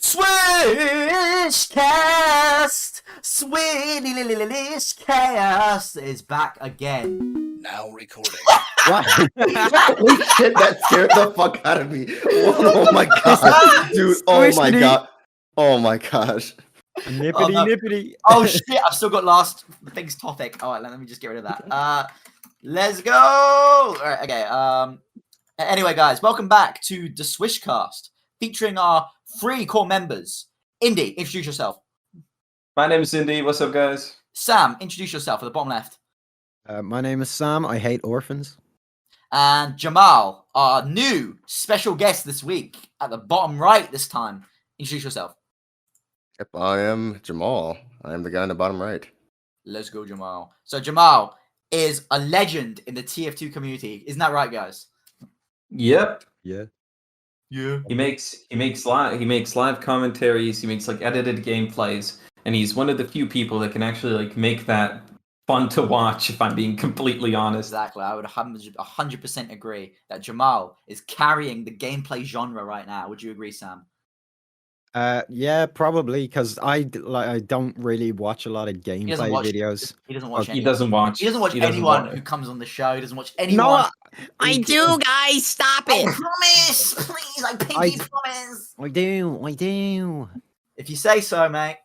Swishcast! Swishcast is back again. Now recording. What? Holy shit, that scared the fuck out of me. Oh my god. Dude, oh my god. Oh my gosh. Nippity. Oh shit, I've still got last things topic. Alright, let me just get rid of that. Let's go! Alright, okay. Anyway, guys, welcome back to the Swishcast, featuring our 3 core members. Indy, introduce yourself. My name is Indy. What's up, guys? Sam, introduce yourself at the bottom left. My name is Sam. I hate orphans. And Jamal, our new special guest this week, at the bottom right this time. Introduce yourself. Yep, I am Jamal. I am the guy in the bottom right. Let's go, Jamal. So Jamal is a legend in the TF2 community. Isn't that right, guys? Yep. Yeah. Yeah. He makes live commentaries. He makes like edited gameplays, and he's one of the few people that can actually like make that fun to watch. If I'm being completely honest. Exactly. I would 100% agree that Jamal is carrying the gameplay genre right now. Would you agree, Sam? Yeah, probably because I don't really watch a lot of gameplay videos. He doesn't watch. He doesn't watch. He doesn't watch anyone who comes on the show. He doesn't watch anyone. No, I do, guys. Stop it. I promise, please. I pinky promise. I do. If you say so, mate.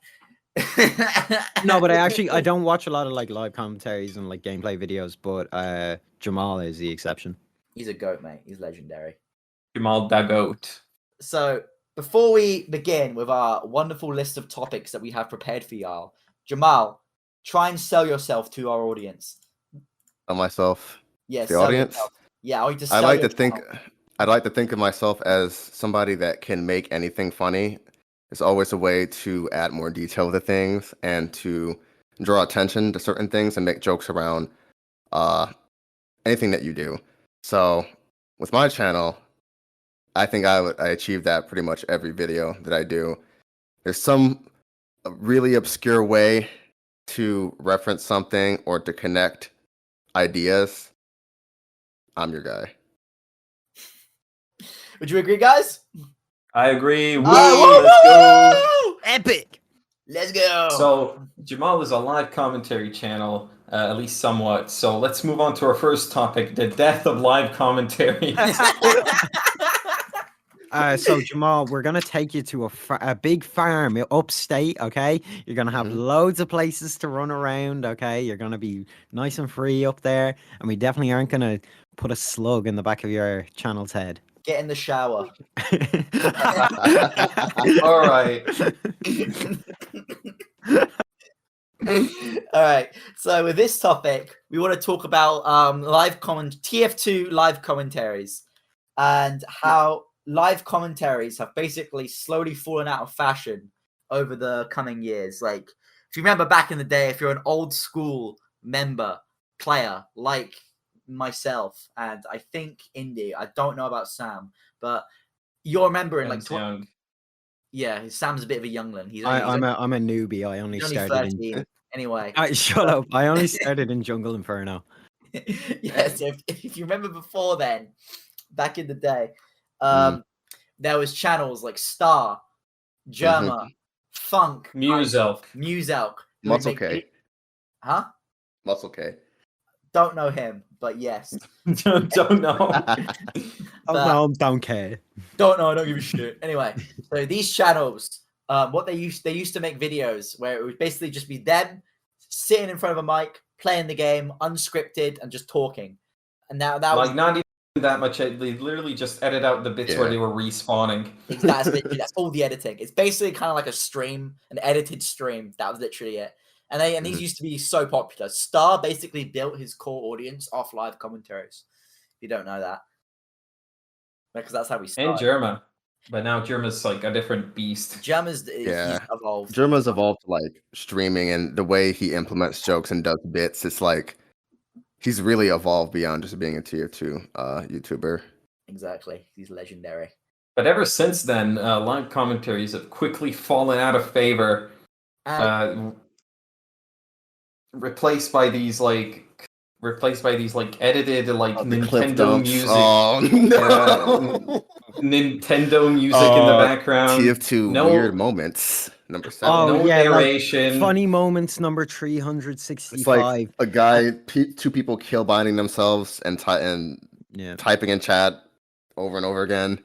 No, but I don't watch a lot of like live commentaries and like gameplay videos. But Jamal is the exception. He's a goat, mate. He's legendary. Jamal the goat. So before we begin with our wonderful list of topics that we have prepared for y'all, Jamal, try and sell yourself to our audience. Myself. Yes, the audience. Yourself. Yeah, or just I'd like to think of myself as somebody that can make anything funny. It's always a way to add more detail to things and to draw attention to certain things and make jokes around anything that you do. So with my channel, I think I achieve that pretty much every video that I do. There's some really obscure way to reference something or to connect ideas. I'm your guy. Would you agree, guys? I agree. Let's go. Epic. Let's go. So Jamal is a live commentary channel, at least somewhat. So let's move on to our first topic: the death of live commentary. So Jamal, we're gonna take you to a big farm upstate. Okay, you're gonna have loads of places to run around. Okay, you're gonna be nice and free up there, and we definitely aren't gonna put a slug in the back of your channel's head. Get in the shower. All right. All right. So with this topic, we want to talk about TF2 live commentaries and how live commentaries have basically slowly fallen out of fashion over the coming years. Like, if you remember back in the day, if you're an old school player like myself, and I think Indy, I don't know about Sam, but you're remembering like young. Yeah, Sam's a bit of a youngling. I'm a newbie. I only started 13. Anyway. Shut up. I only started in Jungle Inferno. Yeah, so if you remember before then, back in the day, there was channels like Star, Germa, Funk, Muselk. Muscle K. Huh? Muscle K. Don't know him, but yes. Don't know. Don't care. Don't know. I don't give a shit. Anyway, so these channels, what they used to make videos where it would basically just be them sitting in front of a mic, playing the game, unscripted, and just talking. And now that like not even that much. They literally just edit out the bits where they were respawning. Exactly. That's all the editing. It's basically kind of like a stream, an edited stream. That was literally it. And these used to be so popular. Star basically built his core audience off live commentaries. If you don't know that, because that's how we started. And Germa, but now Germa's like a different beast. He's evolved. Germa's evolved to like streaming, and the way he implements jokes and does bits, it's like he's really evolved beyond just being a tier 2 YouTuber. Exactly, he's legendary. But ever since then, live commentaries have quickly fallen out of favor. Replaced by these like replaced by these like edited like The clip Nintendo dumps. music. Oh no! Nintendo music in the background. TF2 No, weird moments. Number 7. Oh no yeah, like narration. funny moments number It's 365. like a guy, two people kill binding themselves and Yeah. typing in chat over and over again.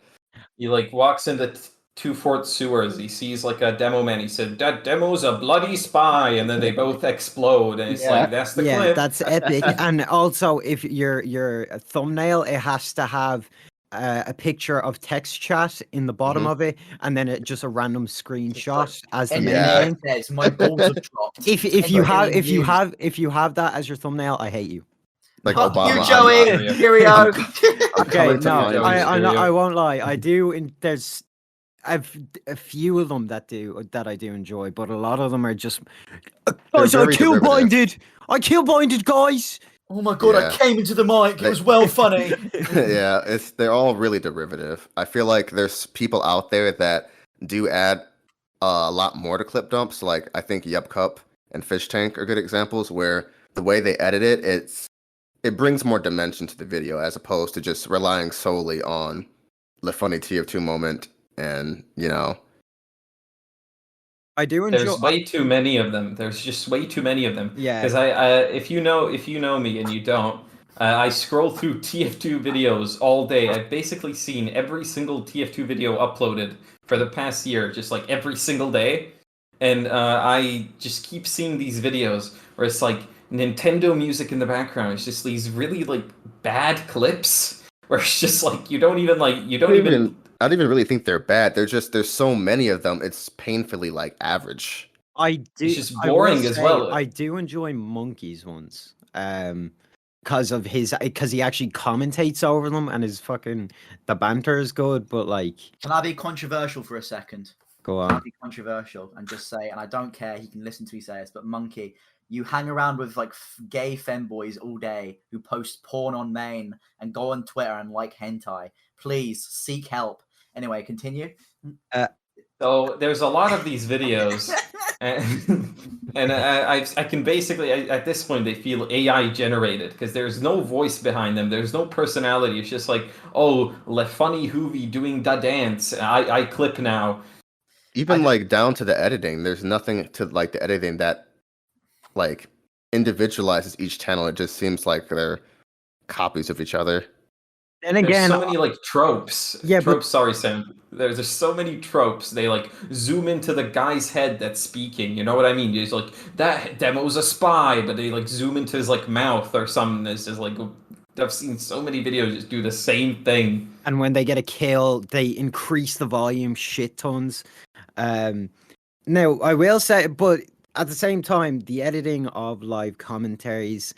He like walks into two Fort Sewers. He sees like a demo man. He said, "That demo's a bloody spy," and then they both explode. And it's Yeah. like that's the Yeah, clip. that's epic. And also, if your thumbnail, it has to have a picture of text chat in the bottom Mhm. of it, and then just a random screenshot as the And main Yeah. thing. says, my balls have dropped. If 10 you have million views. if you have that as your thumbnail, I hate you. Like Fuck Obama. you, Joey. I'm- Here we go. I'm Okay, coming to no, find you. I won't lie. I do. There's I've a few of them that I do enjoy, but a lot of them are just guys. I very kill derivative. binded. I kill binded, guys. Oh my god, Yeah. I came into the mic. It was well funny. Yeah, they're all really derivative. I feel like there's people out there that do add a lot more to clip dumps. Like I think Yup Cup and Fish Tank are good examples where the way they edit it, it brings more dimension to the video as opposed to just relying solely on the funny TF2 moment and I do enjoy. There's way too many of them. There's just way too many of them. Yeah. Because if you know me and you don't, I scroll through TF2 videos all day. I've basically seen every single TF2 video uploaded for the past year, just like every single day, and I just keep seeing these videos where it's like Nintendo music in the background. It's just these really like bad clips where it's just like you don't even. I don't even really think they're bad. There's so many of them. It's painfully like average. I do. It's just I will boring as say, well. I do enjoy Monkey's ones, because he actually commentates over them and the banter is good. But like, Can I be controversial for a second? go Can I on. be controversial and just say, and I don't care, he can listen to me say this, but Monkey, you hang around with like gay femboys all day who post porn on main and go on Twitter and like hentai. Please seek help. Anyway, continue. So there's a lot of these videos, and I can basically at this point they feel AI generated because there's no voice behind them, there's no personality. It's just like, oh, le funny Hoovy doing da dance. I clip now. Even like down to the editing, there's nothing to like the editing that like individualizes each channel. It just seems like they're copies of each other. And There's again, so many like tropes. Yeah, but- tropes. Sorry, Sam. There's just so many tropes. They like zoom into the guy's head that's speaking. You know what I mean? He's like, that demo's a spy, but they like zoom into his like mouth or something. It's just like I've seen so many videos just do the same thing. and when they get a kill, they increase the volume shit tons. Now I will say, but at the same time, the editing of live commentaries,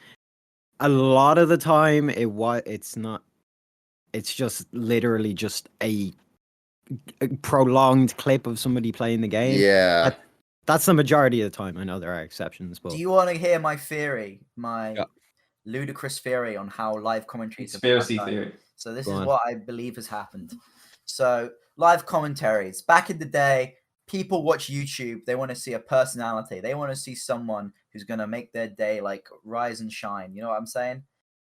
a lot of the time, it's not. It's just literally just a prolonged clip of somebody playing the game. Yeah. That's the majority of the time. I know there are exceptions, but Do you want to hear my theory? My Yeah. ludicrous theory on how live commentaries have been Conspiracy done? theory. So this Go is on. what I believe has happened. So live commentaries. Back in the day, people watch YouTube. They want to see a personality. They want to see someone who's going to make their day like rise and shine. You know what I'm saying?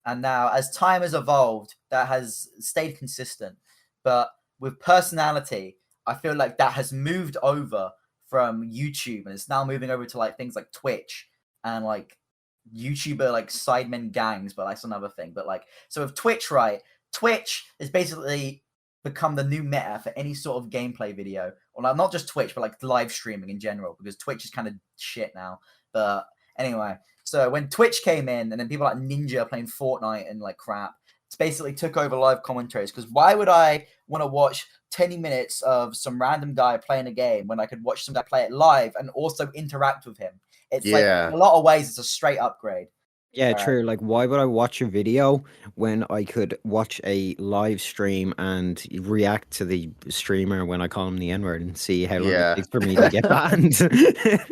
And now, as time has evolved, that has stayed consistent. But with personality, I feel like that has moved over from YouTube, and it's now moving over to like things like Twitch and like YouTuber like sidemen gangs, but that's another thing. But like, so with Twitch, right? Twitch has basically become the new meta for any sort of gameplay video, or like, not just Twitch, but like live streaming in general, because Twitch is kind of shit now. But anyway, so when Twitch came in, and then people like Ninja playing Fortnite and like crap, it's basically took over live commentaries. Because why would I want to watch 20 minutes of some random guy playing a game when I could watch some guy play it live and also interact with him? It's like in a lot of ways, it's a straight upgrade. yeah, true. Like, why would I watch a video when I could watch a live stream and react to the streamer when I call him the N-word and see how long Yeah. it takes for me to get banned?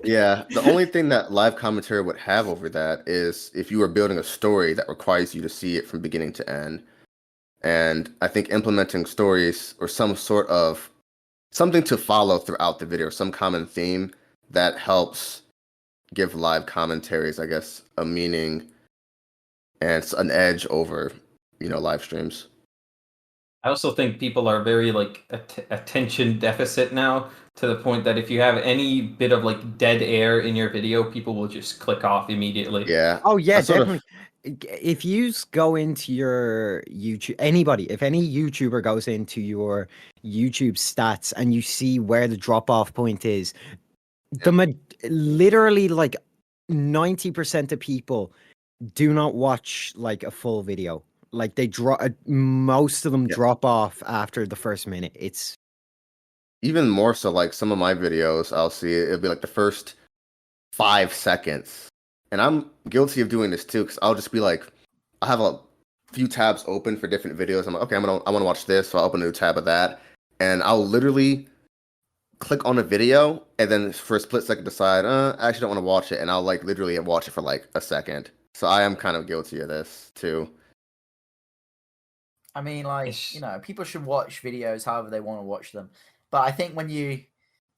Yeah, the only thing that live commentary would have over that is if you were building a story that requires you to see it from beginning to end. And I think implementing stories or some sort of something to follow throughout the video, some common theme that helps give live commentaries, I guess, a meaning and it's an edge over, live streams. I also think people are very like attention deficit now, to the point that if you have any bit of like dead air in your video, people will just click off immediately. Yeah. Oh yeah, I sort of- definitely. If you go into your YouTube, if any YouTuber goes into your YouTube stats and you see where the drop off point is, literally like 90% of people do not watch like a full video. Like they most of them drop off after the first minute. It's even more so, like some of my videos, I'll see it'll be like the first 5 seconds. And I'm guilty of doing this too, because I'll just be like, I have a few tabs open for different videos. I'm like, okay, I want to watch this, so I'll open a new tab of that. And I'll literally click on a video and then for a split second decide, I actually don't want to watch it. And I'll like literally watch it for like a second. So I am kind of guilty of this too. I mean, like, people should watch videos however they want to watch them. But I think when you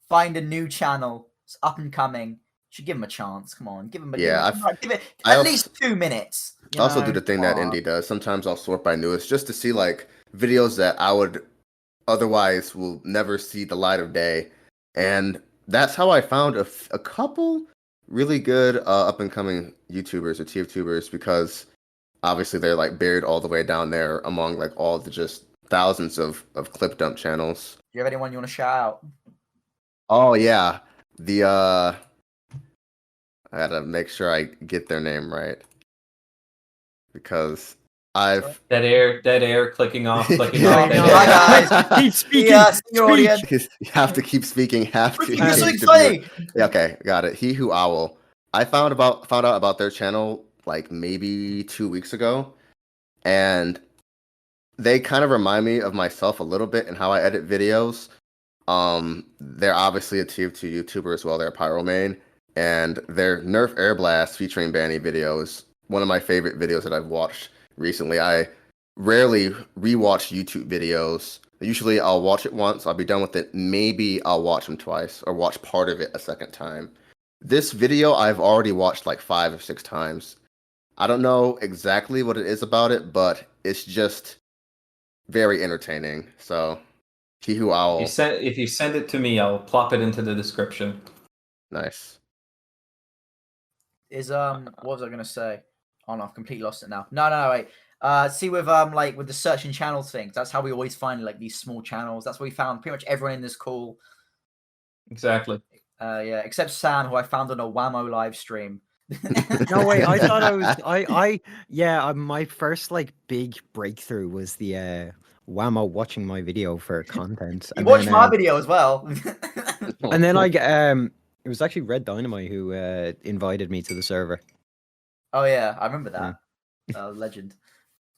find a new channel, it's up and coming, you should give them a chance. Come on, give them give it at least 2 minutes. I also do the thing that Indy does. Sometimes I'll sort by newest just to see like videos that I would otherwise will never see the light of day. And that's how I found a couple really good up and coming YouTubers or TFTubers, because obviously they're like buried all the way down there among like all the just thousands of clip dump channels. Do you have anyone you want to shout out? Oh yeah. I gotta make sure I get their name right, because I've dead air, clicking off, clicking Yeah, off. I know. Hi guys. keep speaking. Yes, your audience. You have to keep speaking. You're so keep exciting. Yeah, okay, got it. He Who Owl. I found out about their channel like maybe 2 weeks ago, and they kind of remind me of myself a little bit in how I edit videos. They're obviously a TF2 YouTuber as well. They're a Pyro main, and their Nerf Air Blast featuring Banny video is one of my favorite videos that I've watched recently. I rarely rewatch YouTube videos. Usually I'll watch it once, I'll be done with it. Maybe I'll watch them twice or watch part of it a second time. This video I've already watched like 5 or 6 times. I don't know exactly what it is about it, but it's just very entertaining. So, He Who Owl. If you send it to me, I'll plop it into the description. Nice. What was I gonna say? Oh no, I've completely lost it now. No, wait. See with with the searching channels things, that's how we always find like these small channels. That's what we found pretty much everyone in this call. Exactly. Yeah, except Sam, who I found on a Whammo live stream. No wait, I thought my first like big breakthrough was the Whammo watching my video for content. You watched my video as well. And then it was actually Red Dynamite who invited me to the server. Oh yeah, I remember that. Legend.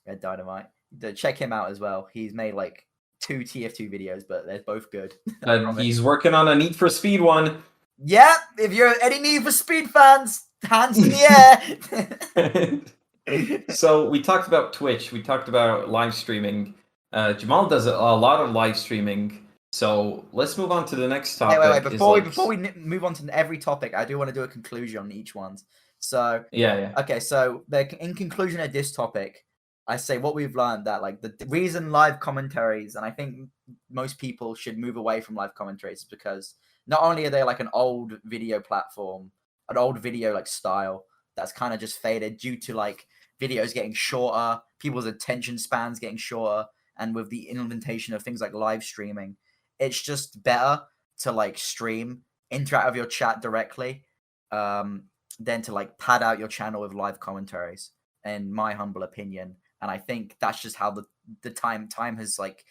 Red Dynamite. Check him out as well. He's made like 2 TF2 videos, but they're both good. And he's working on a Need for Speed one. Yeah, if you're any Need for Speed fans, hands in the air. So we talked about Twitch. We talked about live streaming. Jamal does a lot of live streaming. So let's move on to the next topic. Wait. Before we move on to every topic, I do want to do a conclusion on each one. So yeah. Okay, so in conclusion of this topic, I say what we've learned, that like the reason live commentaries, and I think most people should move away from live commentaries, is because not only are they like an old video platform, an old video like style that's kind of just faded due to like videos getting shorter, people's attention spans getting shorter, and with the implementation of things like live streaming, it's just better to like stream, interact with your chat directly, than to like pad out your channel with live commentaries, in my humble opinion. And I think that's just how the time has like,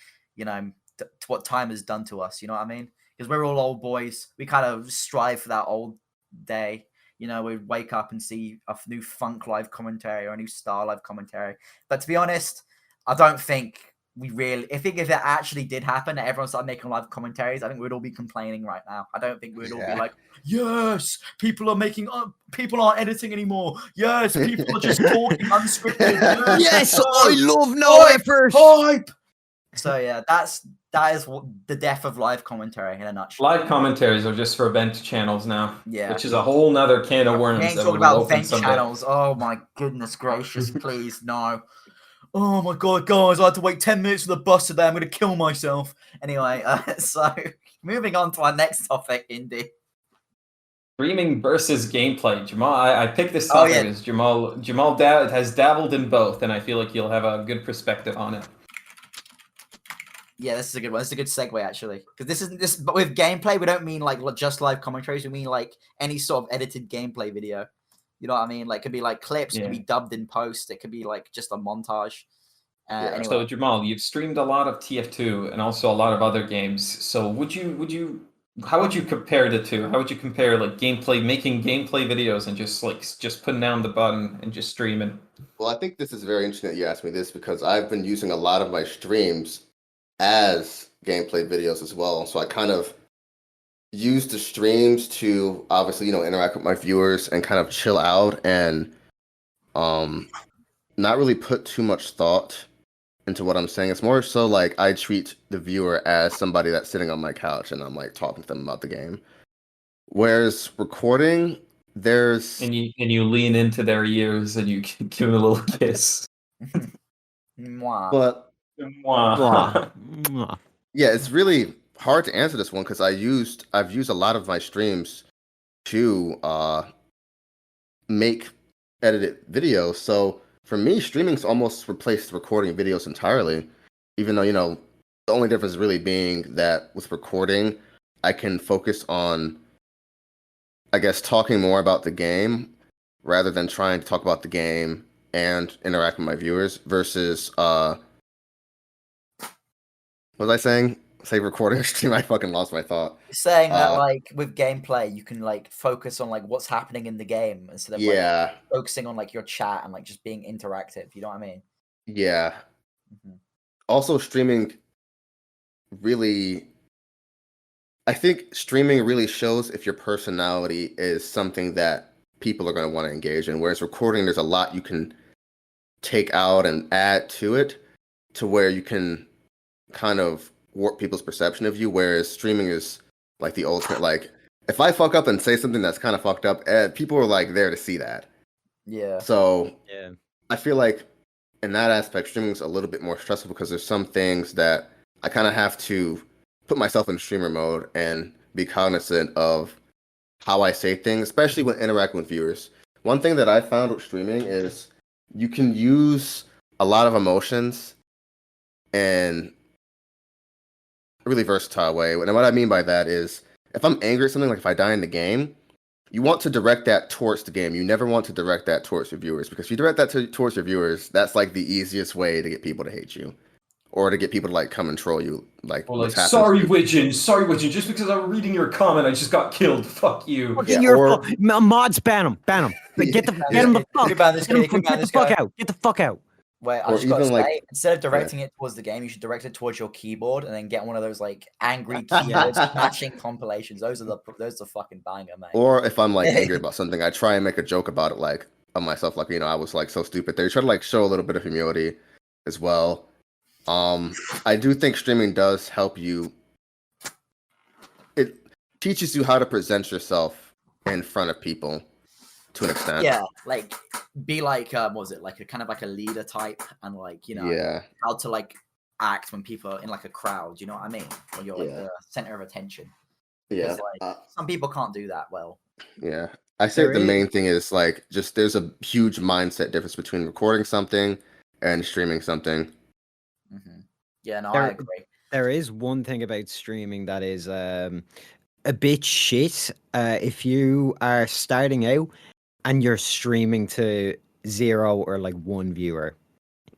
what time has done to us, you know what I mean? Because we're all old boys. We kind of strive for that old day. We wake up and see a new funk live commentary or a new star live commentary. But to be honest, I don't think I think if it actually did happen and everyone started making live commentaries, I think we'd all be complaining right now. I don't think we'd all be like, yes, people aren't editing anymore. Yes, people are just talking unscripted. Yes, I love no effort. Hype. So yeah, that's that is the death of live commentary in a nutshell. Live commentaries are just for vent channels now. Yeah. Which is a whole nother can of We worms ain't that talking we will about open vent someday. channels. Oh my goodness gracious, please no. Oh my god, guys, I had to wait 10 minutes for the bus today. I'm gonna kill myself. Anyway, so moving on to our next topic, Indy. Streaming versus gameplay. Jamal, I picked this Oh, topic yeah. because Jamal has dabbled in both, and I feel like you'll have a good perspective on it. Yeah, this is a good one. This is a good segue actually, because this isn't this. But with gameplay, we don't mean like just live commentaries. We mean like any sort of edited gameplay video. You know what I mean? Like, it could be like clips. It could be dubbed in post. It could be like just a montage. Anyway. So Jamal, you've streamed a lot of TF2 and also a lot of other games. So how would you compare the two? How would you compare like gameplay, making gameplay videos and just putting down the button and just streaming? Well, I think this is very interesting that you asked me this because I've been using a lot of my streams as gameplay videos as well. So I kind of use the streams to obviously, interact with my viewers and kind of chill out and not really put too much thought into what I'm saying. It's more so like I treat the viewer as somebody that's sitting on my couch and I'm like talking to them about the game. Whereas recording, there's And you lean into their ears and you give them a little kiss. Mwah. but Mwah. Mwah. yeah, it's really hard to answer this one because I've used a lot of my streams to make edited videos. So for me, streaming's almost replaced recording videos entirely. Even though, the only difference really being that with recording, I can focus on, I guess, talking more about the game rather than trying to talk about the game and interact with my viewers versus what was I saying? Say recording or stream, I fucking lost my thought. Saying that like with gameplay, you can like focus on like what's happening in the game instead of like focusing on like your chat and like just being interactive. You know what I mean? Yeah. Mhm. Also, streaming really, I think streaming really shows if your personality is something that people are going to want to engage in. Whereas recording, there's a lot you can take out and add to it to where you can kind of warp people's perception of you. Whereas streaming is like the ultimate, like if I fuck up and say something that's kind of fucked up, people are like there to see that. Yeah. So Yeah. I feel like in that aspect, streaming is a little bit more stressful because there's some things that I kind of have to put myself in streamer mode and be cognizant of how I say things, especially when interacting with viewers. One thing that I found with streaming is you can use a lot of emotions in a really versatile way. And what I mean by that is if I'm angry at something, like if I die in the game, you want to direct that towards the game. You never want to direct that towards your viewers because if you direct that towards your viewers, that's like the easiest way to get people to hate you or to get people to like come and troll you. Like, Or what's like, happening? sorry, Widgeon, just because I'm reading your comment, I just got killed. Fuck you. Fucking Yeah, your or- mods ban him. Get him the fuck. Who banned this Get him kid? Who banned the this fuck guy? out. Get the fuck out. Wait, I Or just gotta even, say, like- instead of directing it towards the game, you should direct it towards your keyboard and then get one of those like angry keyboard smashing compilations. Those are the fucking banger, mate. Or if I'm like angry about something, I try and make a joke about it, like of myself, like I was like so stupid. They try to like show a little bit of humility as well. I do think streaming does help you. It teaches you how to present yourself in front of people to an extent. Yeah, like be like what was it like a kind of like a leader type and like Yeah. how to like act when people are in like a crowd. You know what I mean? When you're like Yeah. the center of attention. Yeah. It's like some people can't do that well. Yeah. I say There the is- main thing is like just there's a huge mindset difference between recording something and streaming something. Hmm. Yeah, no, There- I agree. There is one thing about streaming that is a bit shit. If you are starting out and you're streaming to 0 or like 1 viewer,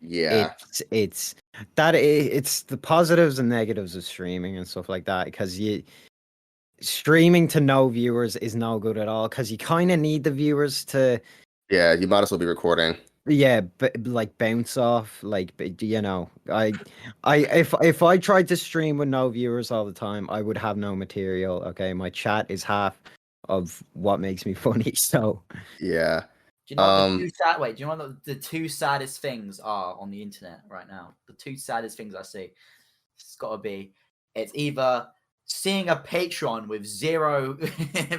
Yeah. it's the positives and negatives of streaming and stuff like that because streaming to no viewers is no good at all because you kind of need the viewers to Yeah, you might as well be recording. like bounce off like if I tried to stream with no viewers all the time I would have no material. Okay, my chat is half of what makes me funny, so Yeah. Do you know what the two sad? Wait, do you know what the two saddest things are on the internet right now? The two saddest things I see. It's got to be It's either seeing a Patreon with 0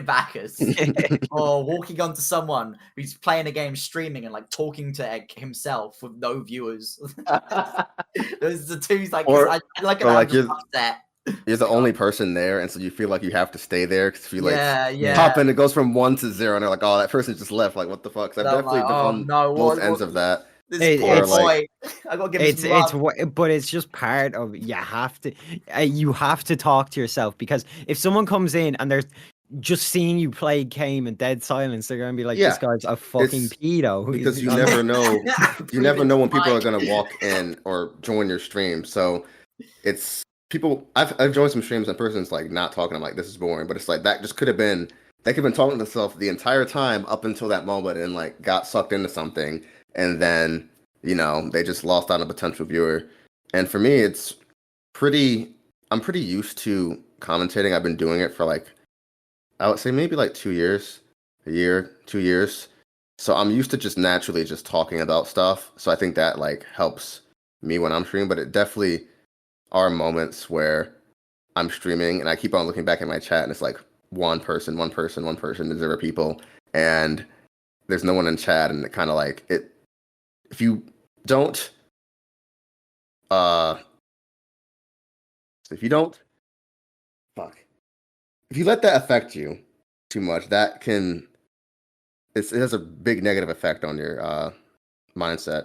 backers, or walking onto someone who's playing a game, streaming, and like talking to himself with no viewers. Those are the two. Like, Or- I like or, I'm like, just you're- upset. You're the only person there, and so you feel like you have to stay there because if you like Yeah. pop in, it goes from 1 to 0, and they're like, "Oh, that person just left." Like, what the fuck? 'Cause And I've I'm definitely like, oh done no, both what, ends of that. this It- poor boy. it's- I gotta give him some love. but it's just part of you have to talk to yourself, because if someone comes in and they're just seeing you play game in dead silence, they're gonna be like, "This Yeah, guy's a fucking pedo." because you He's- never know. You never know when people are Like- gonna walk in or join your stream. So it's people. I've joined some streams and person's like not talking. I'm like, this is boring, but it's like that just could have been. They could have been talking to themselves the entire time up until that moment and like got sucked into something, and then they just lost out on a potential viewer. And for me, it's I'm pretty used to commentating. I've been doing it for like, I would say maybe like 2 years, a year, 2 years. So I'm used to just naturally just talking about stuff. So I think that like helps me when I'm streaming, but it definitely are moments where I'm streaming and I keep on looking back at my chat and it's like one person, and 0 people, and there's no one in chat, and it kind of like it. If you don't, if you don't, fuck, if you let that affect you too much, that can it has a big negative effect on your mindset.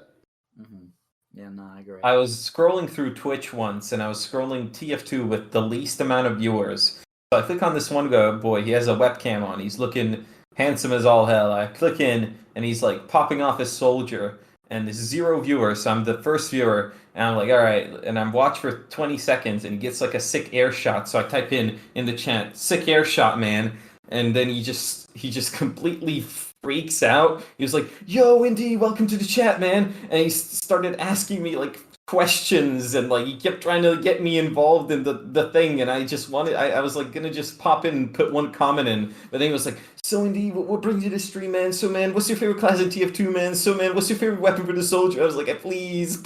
Mhm. Yeah, no, I agree. I was scrolling through Twitch once, and I was scrolling TF2 with the least amount of viewers. So I click on this one boy. He has a webcam on. He's looking handsome as all hell. I click in, and he's like popping off his soldier, and there's 0 viewers. So I'm the first viewer, and I'm like, all right. And I'm watched for 20 seconds, and he gets like a sick air shot. So I type in the chat, "sick air shot, man," and then he just completely freaks out. He was like, "Yo, Indy, welcome to the chat, man," and he started asking me like questions, and like he kept trying to get me involved in the thing, and I just wanted, I was like gonna just pop in and put one comment in, but then he was like, "So Indy, what brings you to stream, man? So man, what's your favorite class in TF2, man? So man, what's your favorite weapon for the soldier?" I was like, please."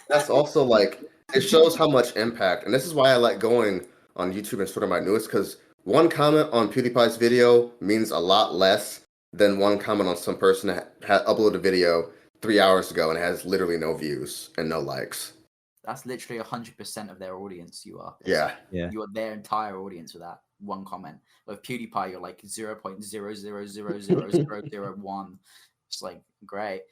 That's also like it shows how much impact, and this is why I like going on YouTube and sort of my newest, because one comment on PewDiePie's video means a lot less than one comment on some person that had uploaded a video 3 hours ago and has literally no views and no likes. That's literally 100% of their audience. You are. Yeah. You are their entire audience with that one comment. With PewDiePie, you're like 0.0000001. It's like great.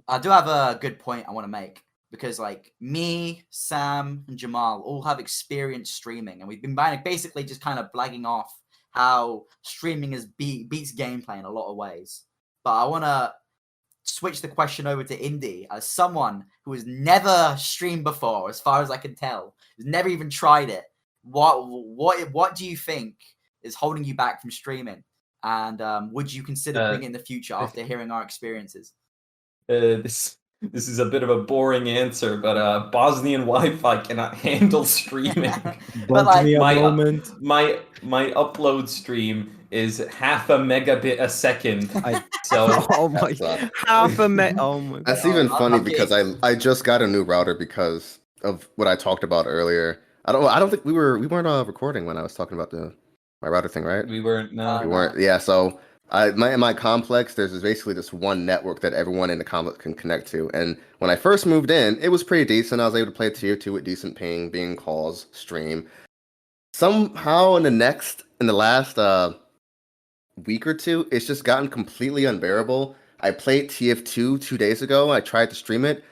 I do have a good point I want to make, because like me, Sam, and Jamal all have experience streaming, and we've been basically just kind of blagging off how streaming beats gameplay in a lot of ways. But I want to switch the question over to Indy, as someone who has never streamed before, as far as I can tell, who's never even tried it. What do you think is holding you back from streaming? And would you consider doing it in the future after hearing our experiences? This is a bit of a boring answer, but Bosnian Wi-Fi cannot handle streaming. But like, my upload stream is 0.5 megabit a second. So oh my, That's, half a minute. Oh my. That's even funny okay. because I just got a new router because of what I talked about earlier. I don't think we weren't recording when I was talking about my router thing, right? we weren't. No. We weren't. Yeah. So in my complex, there's basically this one network that everyone in the complex can connect to. And when I first moved in, it was pretty decent. I was able to play tier 2 with decent ping, being calls, stream. Somehow in the last week or two, it's just gotten completely unbearable. I played TF2 2 days ago. I tried to stream it,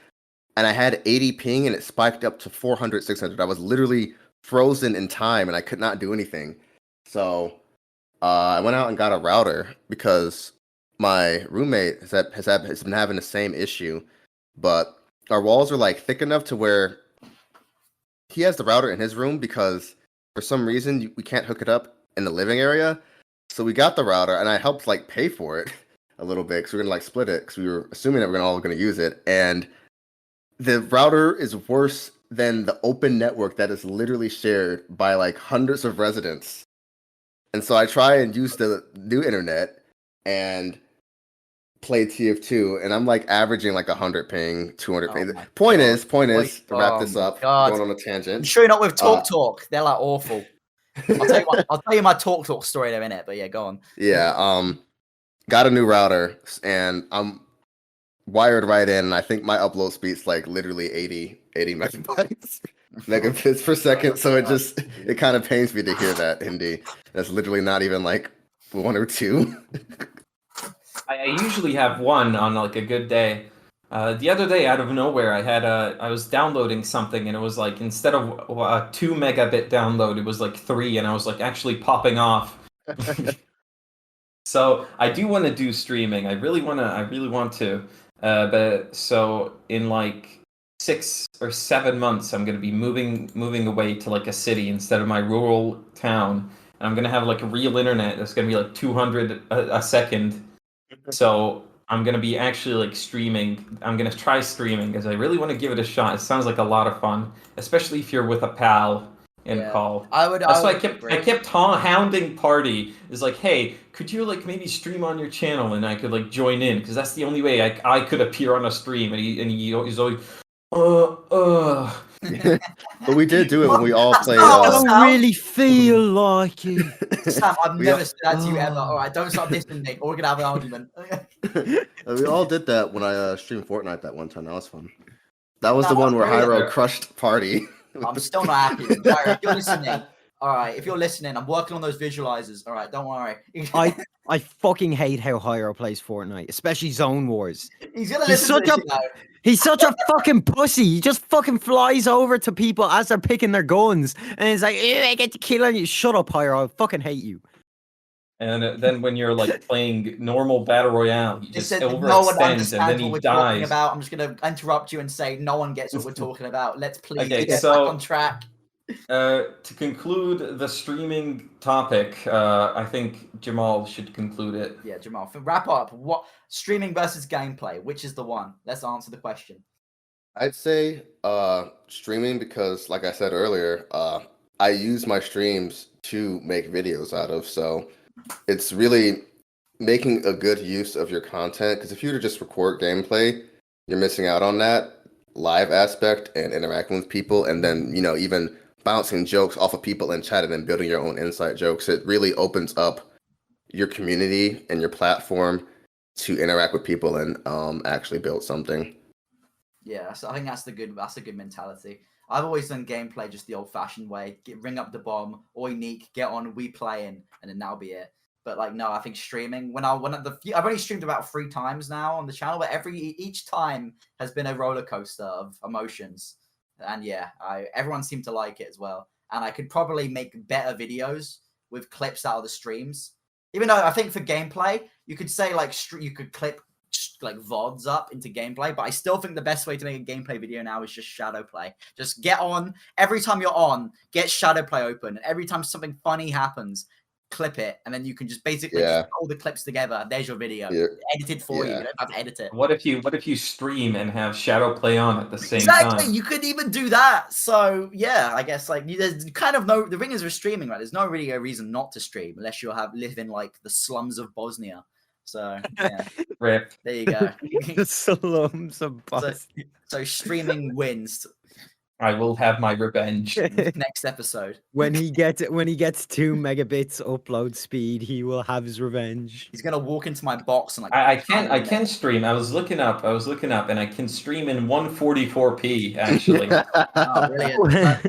and I had 80 ping, and it spiked up to 400, 600. I was literally frozen in time, and I could not do anything. So I went out and got a router because my roommate has been having the same issue, but our walls are like thick enough to where he has the router in his room because for some reason we can't hook it up in the living area. So we got the router, and I helped like pay for it a little bit because we we're gonna like split it because we were assuming that we're all gonna use it. And the router is worse than the open network that is literally shared by like hundreds of residents. And so I try and use the new internet, and play TF2, and I'm like averaging like 100 ping, 200 Oh ping. my Point God. is, to wrap Oh this my up, God. going on a You tangent. sure you're not with Uh, Talk? They're like awful. I'll tell you my Talk story in a minute, but yeah, go on. Yeah, got a new router, and I'm wired right in, and I think my upload speed's like literally 80 megabits per second. So it kind of pains me to hear that, Indy. That's literally not even like 1 or 2. I usually have one on like a good day. The other day, out of nowhere, I was downloading something, and it was like instead of a 2 megabit download, it was like 3, and I was like actually popping off. So I do want to do streaming. I really want to. But so in like 6 or 7 months, I'm gonna be moving away to like a city instead of my rural town. And I'm gonna have like a real internet that's gonna be like 200 a second. So I'm gonna be actually like streaming. I'm gonna try streaming because I really want to give it a shot. It sounds like a lot of fun, especially if you're with a pal in Yeah. call. I That's why would agree. I kept hounding Party. Is like, hey, could you like maybe stream on your channel and I could like join in because that's the only way I could appear on a stream. And he's always, But we did do it when we all played. Oh, I don't Sam. really feel like it. Sam, I've We never all- said that to you ever. All right, don't start dissing me, or we're gonna have an argument. we all did that when I streamed Fortnite that one time. That was fun. That was the No, one where really? Hyro crushed Party. I'm still not happy with you. All right, if you're listening, all right, if you're listening, I'm working on those visualizers. All right, don't worry. I fucking hate how Hyro plays Fortnite, especially Zone Wars. He's gonna He's listen to such this, a- you know. He's such a fucking pussy. He just fucking flies over to people as they're picking their guns, and he's like, "Ew, I get to kill on you." Shut up, Hyro. I fucking hate you. and then when you're like playing normal battle royale, he just Said no one overextends and understands then what he we're talking dies. about. I'm just gonna interrupt you and say no one gets what we're talking about. Let's please Okay, get so- back on track. To conclude the streaming topic, I think Jamal should conclude it. Yeah, Jamal, for wrap up, what streaming versus gameplay? Which is the one? Let's answer the question. I'd say streaming because, like I said earlier, I use my streams to make videos out of. So it's really making a good use of your content. Because if you were to just record gameplay, you're missing out on that live aspect and interacting with people, and then even bouncing jokes off of people in chat and then building your own inside jokes. It really opens up your community and your platform to interact with people and actually build something. Yeah, so I think that's a good mentality. I've always done gameplay just the old-fashioned way: ring up the bomb, oi Neek, get on, we playing, and then that'll be it. But like, no, I think streaming. I've only streamed about 3 times now on the channel, but each time has been a roller coaster of emotions. And yeah, everyone seemed to like it as well. And I could probably make better videos with clips out of the streams. Even though I think for gameplay, you could say like you could clip like VODs up into gameplay, but I still think the best way to make a gameplay video now is just shadow play. Just get on every time you're on, get shadow play open, and every time something funny happens, clip it, and then you can just basically just put all the clips together. There's your video, edited for you. You don't have to edit it. What if you stream and have shadow play on at the same Exactly, time? you could even do that. So yeah, I guess like there's kind of the thing is with streaming, right? There's no really a reason not to stream unless you live in like the slums of Bosnia. So yeah, Rip. there you go. The slums of Boston. So streaming wins. I will have my revenge. Next episode. When he gets 2 megabits upload speed, he will have his revenge. He's gonna walk into my box and like I can stream. I was looking up, and I can stream in 144p actually. Oh, brilliant.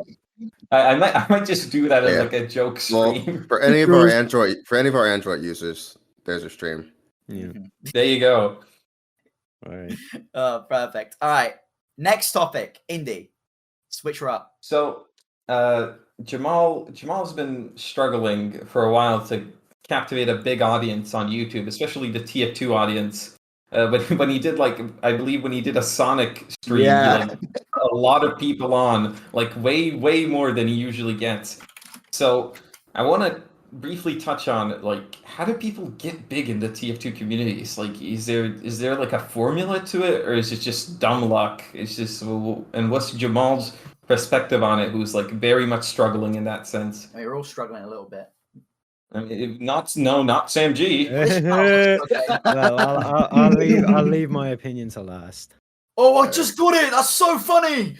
I might just do that as like a joke stream. Well, for any of our Android users, there's a stream. Yeah. There you go. All right. Oh, perfect. All right. Next topic, Indy. Switch her up. So, Jamal's been struggling for a while to captivate a big audience on YouTube, especially the TF2 audience. When he did I believe when he did a Sonic stream, he a lot of people on, like way more than he usually gets. So I want to briefly touch on how do people get big in the TF2 communities? Like, is there like a formula to it, or is it just dumb luck? It's just, and what's Jamal's perspective on it, who's like very much struggling in that sense? I mean, we're all struggling a little bit. I mean, not Sam G. Okay. Well, I'll leave my opinion to last. Oh, I just got it. That's so funny.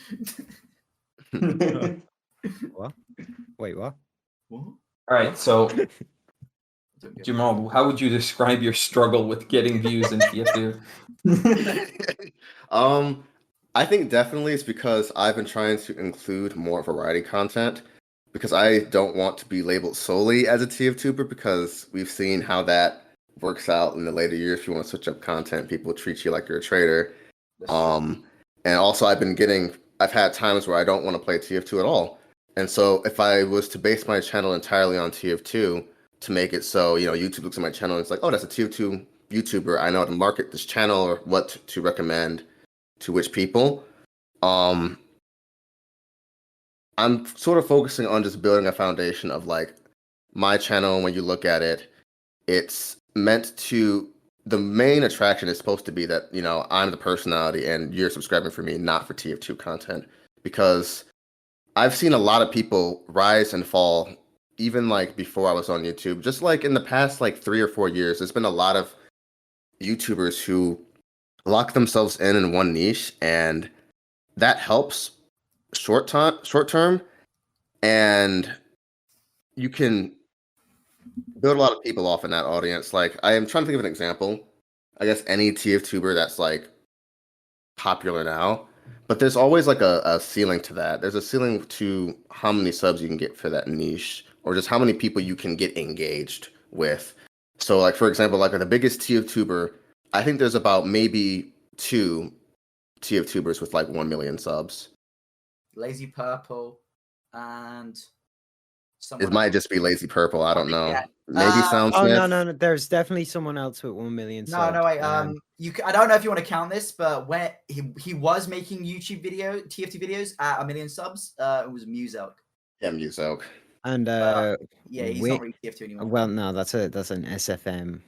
What? Wait, what? What? All right, so Jamal, how would you describe your struggle with getting views in TF2? I think definitely it's because I've been trying to include more variety content because I don't want to be labeled solely as a TF2ber because we've seen how that works out in the later years. If you want to switch up content, people treat you like you're a traitor. And also I've had times where I don't want to play TF2 at all. And so if I was to base my channel entirely on TF2 to make it so, YouTube looks at my channel and it's like, oh, that's a TF2 YouTuber. I know how to market this channel or what to recommend to which people. I'm sort of focusing on just building a foundation of like my channel. When you look at it, it's meant to, the main attraction is supposed to be that, I'm the personality and you're subscribing for me, not for TF2 content. Because I've seen a lot of people rise and fall, even like before I was on YouTube. Just like in the past like 3 or 4 years, there's been a lot of YouTubers who lock themselves in one niche, and that helps short term, and you can build a lot of people off in that audience. Like, I am trying to think of an example. I guess any TF2ber that's like popular now, but there's always like a ceiling to that. There's a ceiling to how many subs you can get for that niche, or just how many people you can get engaged with. So, like, for example, like the biggest TF2ber, I think there's about maybe 2 TF2bers with like 1 million subs. Lazy Purple and It might just be Lazy Purple. I don't know. Yeah. Maybe Soundsmith. Oh no! There's definitely someone else with 1 million subs. No, wait. I don't know if you want to count this, but when he was making TF2 videos at 1 million subs, it was Muselk. Yeah, Muselk. And yeah, he's not really TF2 anymore. Well, no, that's an SFM.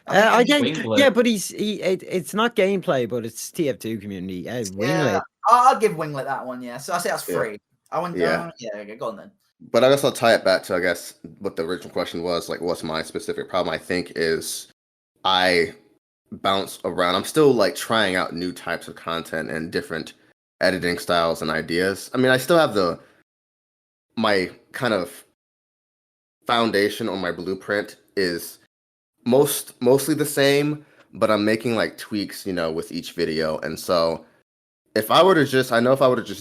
Winglet. Yeah, but it's not gameplay, but it's TF2 community. Winglet. Yeah, I'll give Winglet that one. Yeah, so I say that's free. Yeah. I want. Yeah. Okay, go on then. But I guess I'll tie it back to, I guess, what the original question was, like, what's my specific problem? I think is I bounce around. I'm still like trying out new types of content and different editing styles and ideas. I mean, I still have my kind of foundation or my blueprint is mostly the same, but I'm making like tweaks, with each video. And so if I were to just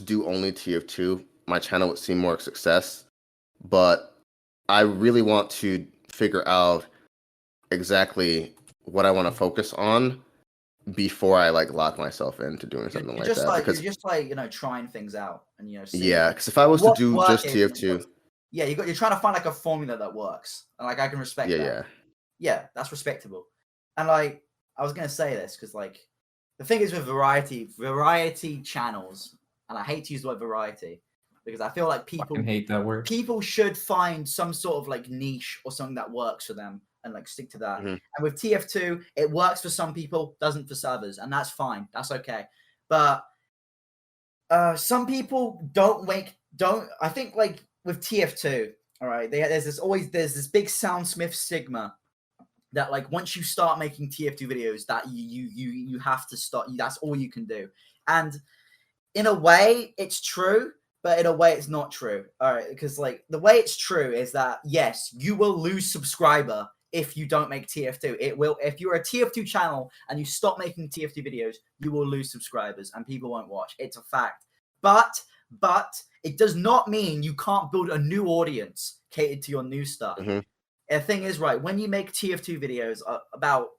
do only TF2, my channel would see more success. But I really want to figure out exactly what I want to focus on before I like lock myself into doing something like that. Because you're just like trying things out and yeah, because if I was to do just TF2, yeah, you're trying to find like a formula that works, and like I can respect that. Yeah, that's respectable. And like I was gonna say this because like the thing is with variety channels, and I hate to use the word variety because I feel like people hate that word. People should find some sort of like niche or something that works for them and like stick to that. Mm-hmm. And with TF2, it works for some people, doesn't for others, and that's fine. That's okay. But some people I think like with TF2, all right, there's this big Soundsmith stigma that like once you start making TF2 videos that you have to start, that's all you can do. And in a way it's true, but in a way it's not true. All right, because like the way it's true is that yes, you will lose subscriber if you don't make TF2. It will. If you're a TF2 channel and you stop making TF2 videos, you will lose subscribers and people won't watch. It's a fact. But it does not mean you can't build a new audience catered to your new stuff. Mm-hmm. The thing is, right, when you make TF2 videos, about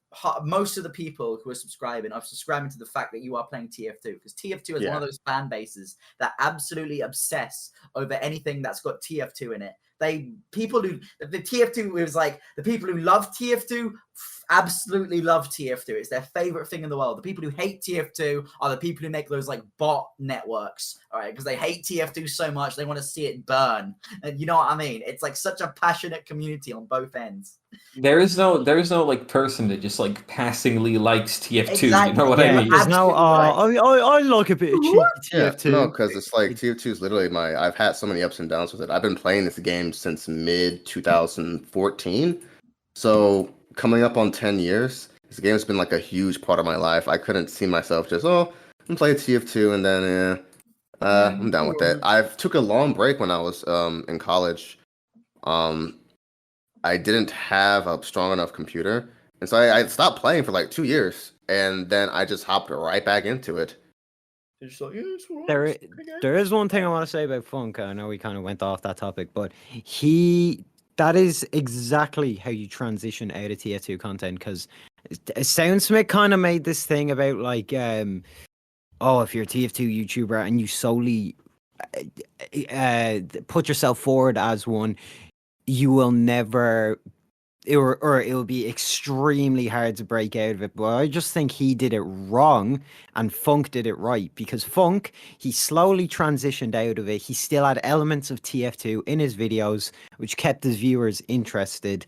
most of the people who are subscribing are subscribing to the fact that you are playing TF2, because TF2 is one of those fan bases that absolutely obsess over anything that's got TF2 in it. The TF2 is like the people who love TF2 absolutely love TF2. It's their favorite thing in the world. The people who hate TF2 are the people who make those like bot networks, all right? Because they hate TF2 so much they want to see it burn. And you know what I mean? It's like such a passionate community on both ends. There is no like person that just like passingly likes TF2. Exactly. You know what Yeah, I mean? there's no. Absolutely I like a bit of cheeky Yeah, TF2. no, because it's like TF2 is literally I've had so many ups and downs with it. I've been playing this game since mid 2014, so coming up on 10 years. This game has been like a huge part of my life. I couldn't see myself just I'm playing TF2 and then I'm done with that. I took a long break when I was in college. I didn't have a strong enough computer, and so I stopped playing for like 2 years, and then I just hopped right back into it. It's like, yeah, it's all right. There, there is one thing I want to say about Funk. I know we kind of went off that topic, but that is exactly how you transition out of TF2 content, because Soundsmith kind of made this thing about like, if you're a TF2 YouTuber and you solely put yourself forward as one, you will never, or it will be extremely hard to break out of it. But I just think he did it wrong and Funk did it right, because Funk, he slowly transitioned out of it. He still had elements of TF2 in his videos, which kept his viewers interested.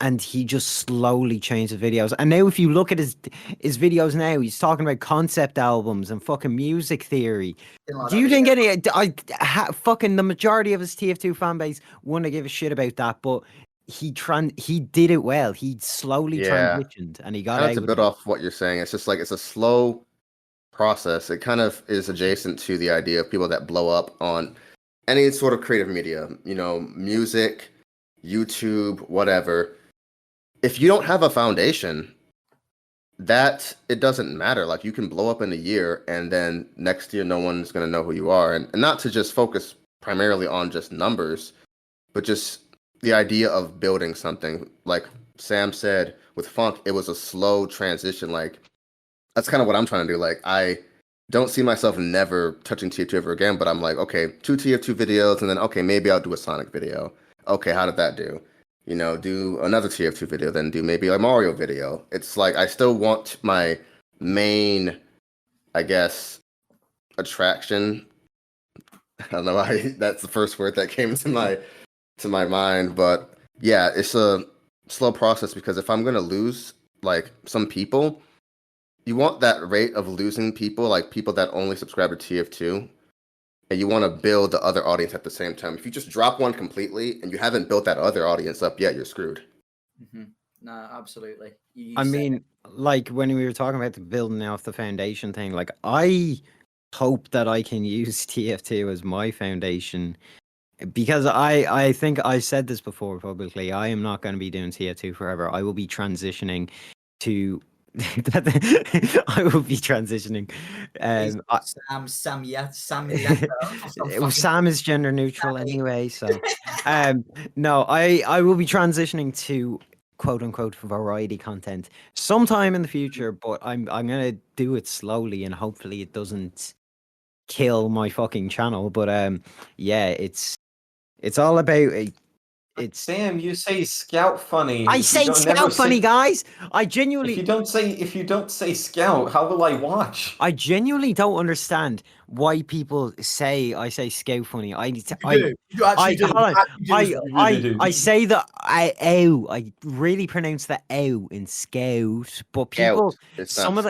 And he just slowly changed his videos. And now if you look at his videos now, he's talking about concept albums and fucking music theory. Do you think fucking the majority of his TF2 fan base wouldn't give a shit about that? But he did it well. He slowly transitioned and he got out. To build off what you're saying, it's just like it's a slow process. It kind of is adjacent to the idea of people that blow up on any sort of creative media, music, YouTube, whatever. If you don't have a foundation, that it doesn't matter. Like you can blow up in a year and then next year no one's going to know who you are. And not to just focus primarily on just numbers, but just the idea of building something. Like Sam said with Funk, it was a slow transition. Like that's kind of what I'm trying to do. Like I don't see myself never touching TF2 ever again, but I'm like, okay, 2 TF2 videos and then, okay, maybe I'll do a Sonic video. Okay, how did that do? Do another TF2 video, then do maybe a Mario video. It's like I still want my main, I guess, attraction. I don't know why that's the first word that came to my mind, but yeah, it's a slow process because if I'm gonna lose like some people, you want that rate of losing people, like people that only subscribe to TF2. And you want to build the other audience at the same time. If you just drop one completely and you haven't built that other audience up yet, you're screwed. Mm-hmm. No, absolutely. I mean, like when we were talking about the building off the foundation thing, like I hope that I can use TF2 as my foundation, because I think I said this before publicly. I am not going to be doing TF2 forever. I will be transitioning to. I will be transitioning. Sam is gender neutral anyway, so no, I will be transitioning to quote unquote variety content sometime in the future, but I'm gonna do it slowly and hopefully it doesn't kill my fucking channel. But yeah, it's all about Sam, you say Scout funny. I say Scout funny, guys. I genuinely. If you don't say Scout, how will I watch? I genuinely don't understand why people say I say Scout funny. I say that I really pronounce the ow in Scout, but people some of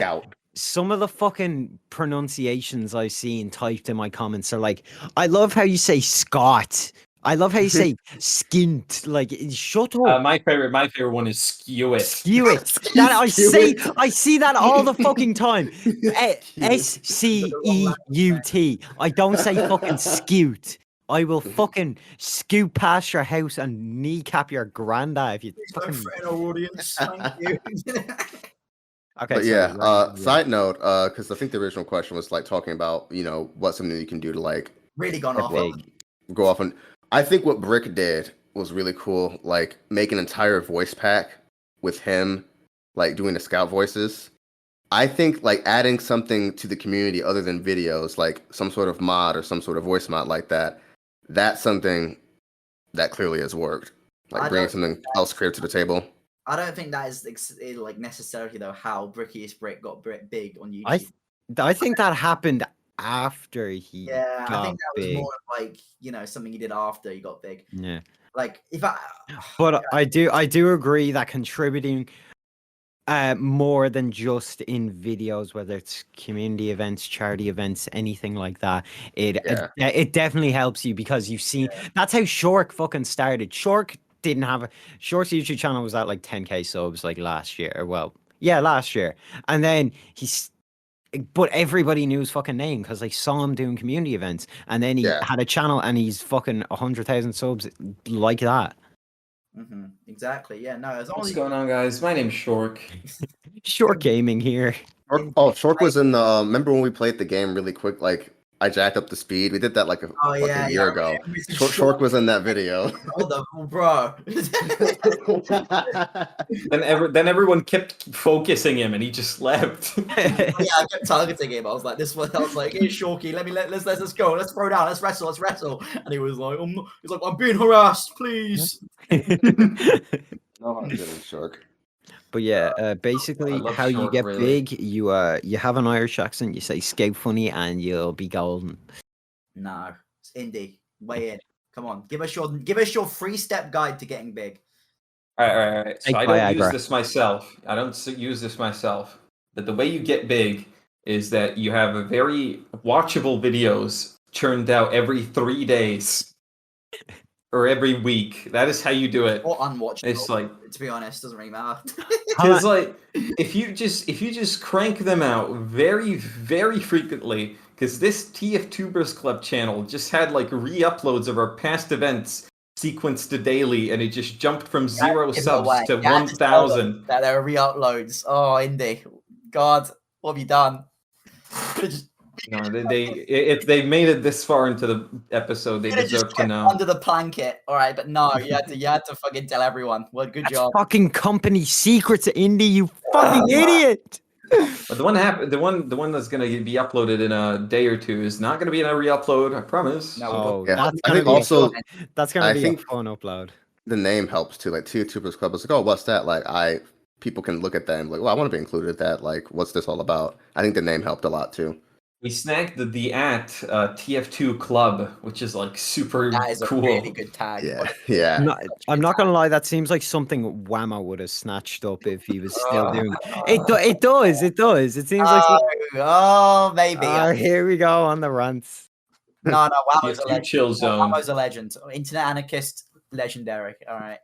the fucking pronunciations I've seen typed in my comments are like, I love how you say Scott. I love how you say skint. Like, shut up. My favorite one is skew it. Skew it. That I see that all the fucking time. SCEUT. I don't say fucking scoot. I will fucking scoot past your house and kneecap your granddad if you fucking. Our audience. Thank you. Okay. But yeah. Side note, because I think the original question was like talking about what's something you can do to like really gone off. Go off on. I think what Brick did was really cool, like make an entire voice pack with him, like doing the Scout voices. I think like adding something to the community other than videos, like some sort of mod or some sort of voice mod like that, that's something that clearly has worked. Like bringing something else creative to the table. I don't think that is like necessarily though how Brickiest Brick got big on YouTube. I think that happened after he Yeah, I got think that was big. more of like, something he did after he got big. Yeah. Like if I But I do agree that contributing more than just in videos, whether it's community events, charity events, anything like that, it definitely helps you because you see that's how Shork fucking started. Shork's YouTube channel was at like 10k subs like last year. Well, yeah, last year. And then but everybody knew his fucking name because they saw him doing community events. And then he had a channel and he's fucking 100,000 subs like that. Exactly. Yeah. No. As long What's as going on, guys? My name's Shork. Short gaming here. Shork was in the. Remember when we played the game really quick? Like I jacked up the speed. We did that like a year ago. Shork was in that video. Oh, bro. Then everyone kept focusing him, and he just left. Yeah, I kept targeting him. I was like, "This one." I was like, "Hey, Shorky, let's go. Let's throw down. Let's wrestle." And he was like, "I'm being harassed. Please." No, I'm kidding, Shork. But yeah, basically how you Short, get really. big, you have an Irish accent, you say "scape funny" and you'll be golden. No, it's indie. Weigh in. Come on, give us your 3-step guide to getting big. All right. So Take I don't Viagra. use this myself. But the way you get big is that you have a very watchable videos churned out every 3 days or every week. That is how you do it. Or unwatchable. It's like, to be honest, doesn't really matter. because like if you just crank them out very, very frequently, because this TF2 Club channel just had like re-uploads of our past events sequenced to daily, and it just jumped from 0 subs to 1,000. That there are re-uploads. Oh, indie. God, what have you done? No, if they made it this far into the episode, they deserve to know. Under the blanket, all right, but no, you had to fucking tell everyone. Well, good That's job. fucking company secrets, Indy. You fucking idiot. But the one that's gonna be uploaded in a day or two is not gonna be in a re-upload. I promise. No, that's I gonna think be also that's gonna be a fun upload. The name helps too. Like TF2 Club was like, oh, what's that? Like people can look at that and be like, well, I want to be included in that. Like, what's this all about? I think the name helped a lot too. We snagged the TF2 Club, which is like super that is cool. A really good tag. Yeah. No, I'm not gonna lie. That seems like something Whammo would have snatched up if he was still doing it. It does. It seems like. Maybe. Here we go on the rants. No, Whammo's a TF2 legend. Chill Zone. Whammo's a legend. Internet anarchist, legendary. All right.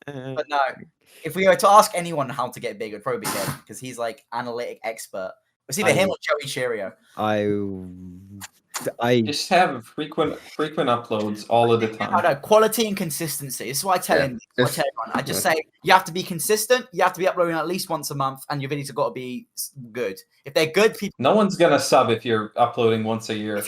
But no, if we were to ask anyone how to get big, it'd probably be him because he's like analytic expert. It's either him or Joey Cheerio. I just have frequent uploads all of the time. No, quality and consistency. This is what I tell him. I tell everyone. I just say you have to be consistent. You have to be uploading at least once a month, and your videos have got to be good. If they're good, people. No one's gonna sub if you're uploading once a year. If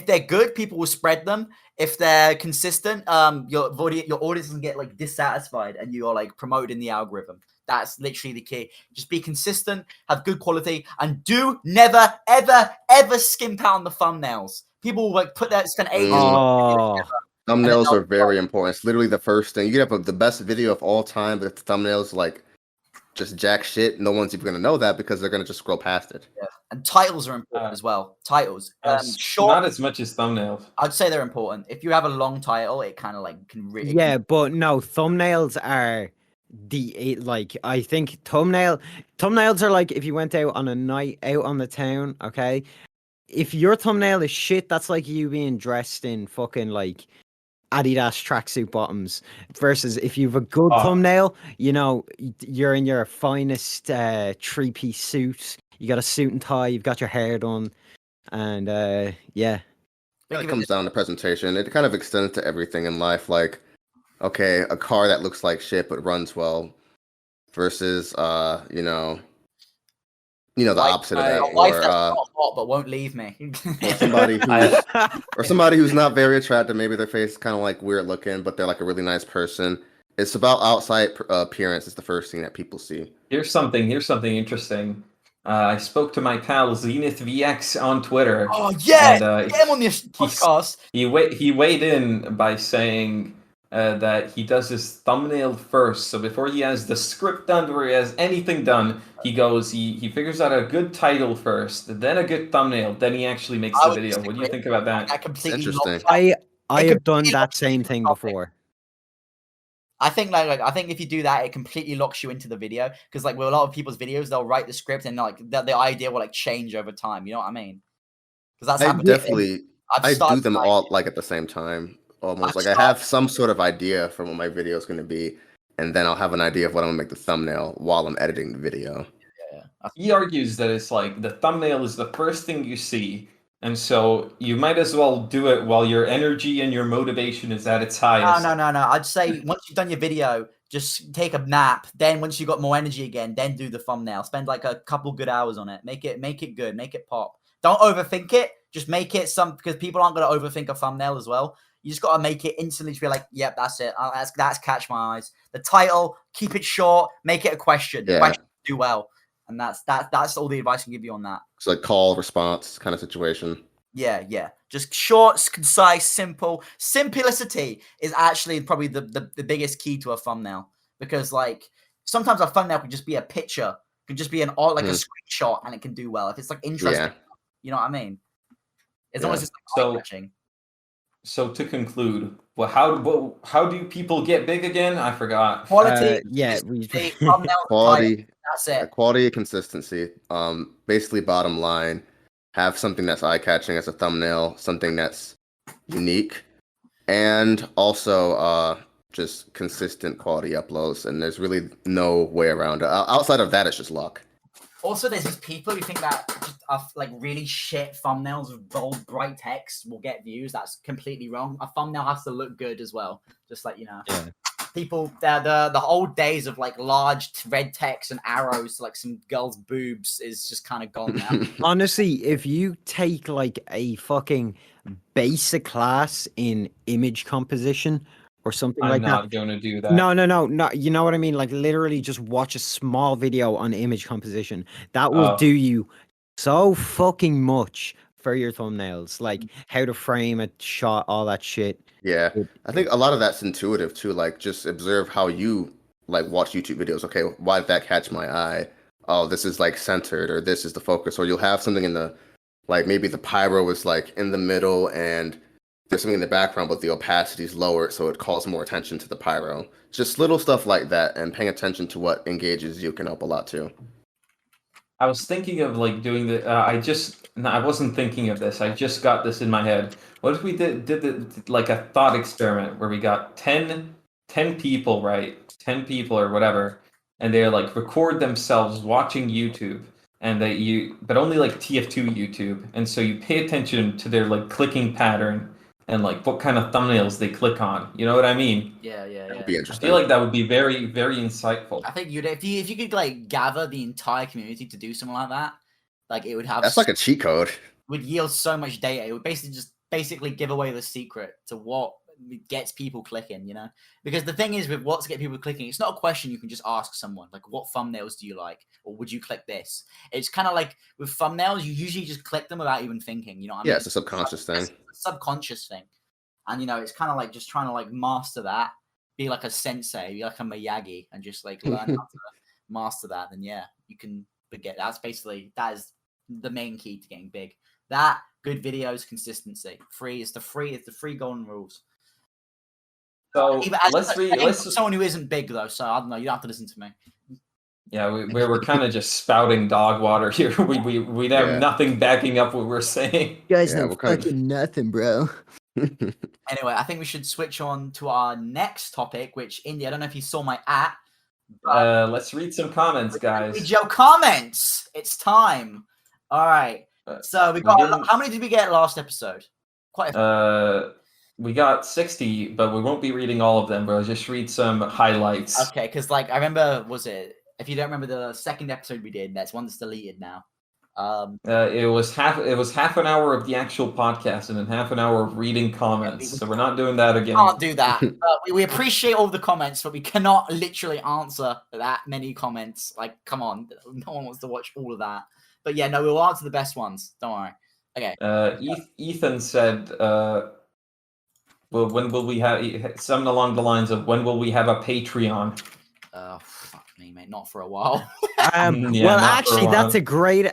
they're good, people will spread them. If they're consistent, your audience can get like dissatisfied, and you are like promoting the algorithm. That's literally the key. Just be consistent, have good quality, and do never, ever, ever skimp out on the thumbnails. People will like spend ages. Thumbnails are very important. It's literally the first thing. You can have the best video of all time, but if the thumbnails like just jack shit, no one's even gonna know that because they're gonna just scroll past it. Yeah. And titles are important as well. Titles, not as much as thumbnails. I'd say they're important. If you have a long title, it kind of like can really. Yeah, but no, thumbnails are. I think thumbnails are like if you went out on a night out on the town, okay? If your thumbnail is shit, that's like you being dressed in fucking like Adidas tracksuit bottoms versus if you've a good thumbnail, you're in your finest 3-piece suit, you got a suit and tie, you've got your hair done, and yeah. It comes down to presentation. It kind of extends to everything in life, like okay, a car that looks like shit but runs well versus the opposite of that. A wife that's not hot but won't leave me. or somebody who's not very attractive, maybe their face is kind of like weird looking, but they're like a really nice person. It's about outside appearance is the first thing that people see. Here's something interesting. I spoke to my pal Zenith VX on Twitter. Oh yeah, get him on this podcast. He weighed in by saying that he does his thumbnail first. So before he has the script done, before he has anything done, he figures out a good title first, then a good thumbnail, then he actually makes I the would video. What do you disagree. think about that? That completely Interesting. locks out. I It have done completely that locks you same into the thing topic. before. I think I think if you do that, it completely locks you into the video because like with a lot of people's videos, they'll write the script and like the idea will like change over time. You know what I mean? Because that's I happened. to me. definitely I've I started do them like, all like at the same time, I've almost. Like I started, have some sort of idea for what my video is going to be, and then I'll have an idea of what I'm gonna make the thumbnail while I'm editing the video. yeah. He argues that it's like the thumbnail is the first thing you see, and so you might as well do it while your energy and your motivation is at its highest. No. I'd say once you've done your video, just take a nap. Then once you've got more energy again, then do the thumbnail. Spend like a couple good hours on it. Make it good. Make it pop. Don't overthink it. Just make it because people aren't gonna overthink a thumbnail as well. You just gotta make it instantly to be like, yep, that's it. That's catch my eyes. The title, keep it short. Make it a question. The Yeah. question do well, and that's all the advice I can give you on that. It's like call response kind of situation. Yeah. Just short, concise, simple. Simplicity is actually probably the biggest key to a thumbnail because like sometimes a thumbnail can just be a picture, can just be a screenshot, and it can do well if it's like interesting. Yeah. You know what I mean? As long as it's like So- eye-catching. So to conclude, how do people get big again? I forgot. Quality, Yeah, consistency, thumbnail, title, Quality, that's it. quality, consistency. Basically, bottom line, have something that's eye-catching as a thumbnail, something that's unique, and also just consistent quality uploads. And there's really no way around it. Outside of that, it's just luck. Also, there's these people who think that just like really shit thumbnails with bold, bright text will get views. That's completely wrong. A thumbnail has to look good as well. Just like, you know, people, the old days of like large red text and arrows, like some girl's boobs, is just kind of gone now. Honestly, if you take like a fucking basic class in image composition or something I'm like that. not going to do that. No. You know what I mean? Like literally just watch a small video on image composition. That will Oh. do you so fucking much for your thumbnails. Like how to frame a shot, all that shit. Yeah, I think a lot of that's intuitive too. Like just observe how you like watch YouTube videos. Okay, why did that catch my eye? Oh, this is like centered, or this is the focus, or you'll have something in the like maybe the pyro is like in the middle and there's something in the background, but the opacity is lower, so it calls more attention to the pyro. Just little stuff like that, and paying attention to what engages you can help a lot too. I was thinking of like doing the. I wasn't thinking of this. I just got this in my head. What if we did like a thought experiment where we got 10 people, right? 10 people or whatever, and they like record themselves watching YouTube, and but only like TF2 YouTube, and so you pay attention to their like clicking pattern and like what kind of thumbnails they click on. You know what I mean? Yeah. That would be I interesting. feel like that would be very, very insightful. I think if you could like gather the entire community to do something like that, like it would have That's like a cheat code. would yield so much data. It would basically give away the secret to what gets people clicking, you know? Because the thing is with what to get people clicking, it's not a question you can just ask someone, like, what thumbnails do you like? Or would you click this? It's kind of like with thumbnails, you usually just click them without even thinking, you know what I mean? Yeah, it's a subconscious thing. It's a subconscious thing. And, you know, it's kind of like just trying to like master that, be like a sensei, be like a Miyagi, and just like learn how to master that. Then, yeah, you can forget. That is the main key to getting big. That, good videos, consistency. It's the free golden rules. So let's someone who isn't big though, so I don't know. You don't have to listen to me. Yeah, we're kind of just spouting dog water here. We have nothing backing up what we're saying. You guys Yeah, know what kind of- fucking nothing, bro. Anyway, I think we should switch on to our next topic, which Indy, I don't know if you saw my Let's read some comments, read guys. your comments. It's time. All right. So we got how many did we get last episode? Quite a few. We got 60, but we won't be reading all of them. But I'll just read some highlights. Okay, because like I remember, if you don't remember the second episode we did, that's one that's deleted now. It was half an hour of the actual podcast and then half an hour of reading comments. So we're not doing that again. Can't do that. We appreciate all the comments, but we cannot literally answer that many comments. Like, come on, no one wants to watch all of that. But yeah, no, we'll answer the best ones. Don't worry. Okay. Ethan said, Well, when will we have something along the lines of when will we have a Patreon? Fuck me, mate. Not for a while. Yeah, well, not for a actually, that's while. a great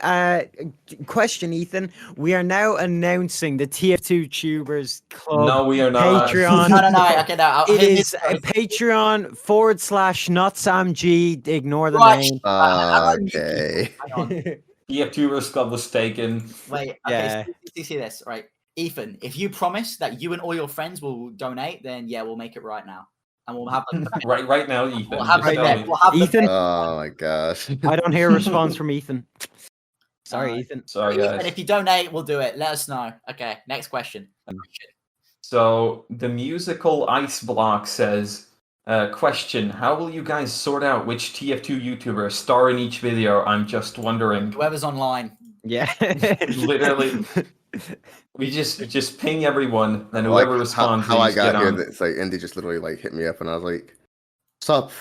question, Ethan. We are now announcing the TF2 Tubers Club No, we are not. Patreon. No. Okay, no. It is a Patreon / not Sam G. Ignore the Right. name. Okay. Hang on. TF2 Club was taken. Wait. Okay. Yeah. See this, right? Ethan, if you promise that you and all your friends will donate, then yeah, we'll make it right now, and we'll have the right now, Ethan. We'll have, just the, tell bet. me. We'll have the Ethan? bet. Oh my gosh. I don't hear a response from Ethan. Sorry, Alright. Ethan. Sorry, Ethan, guys. if you donate, we'll do it. Let us know. Okay, next question. So the musical Ice Block says, question, how will you guys sort out which TF2 YouTuber star in each video? I'm just wondering. Whoever's online. Yeah. Literally. We just ping everyone, and Like, whoever responds, how we I just get got here, on. it's like Indy just literally like hit me up, and I was like, "What's up?"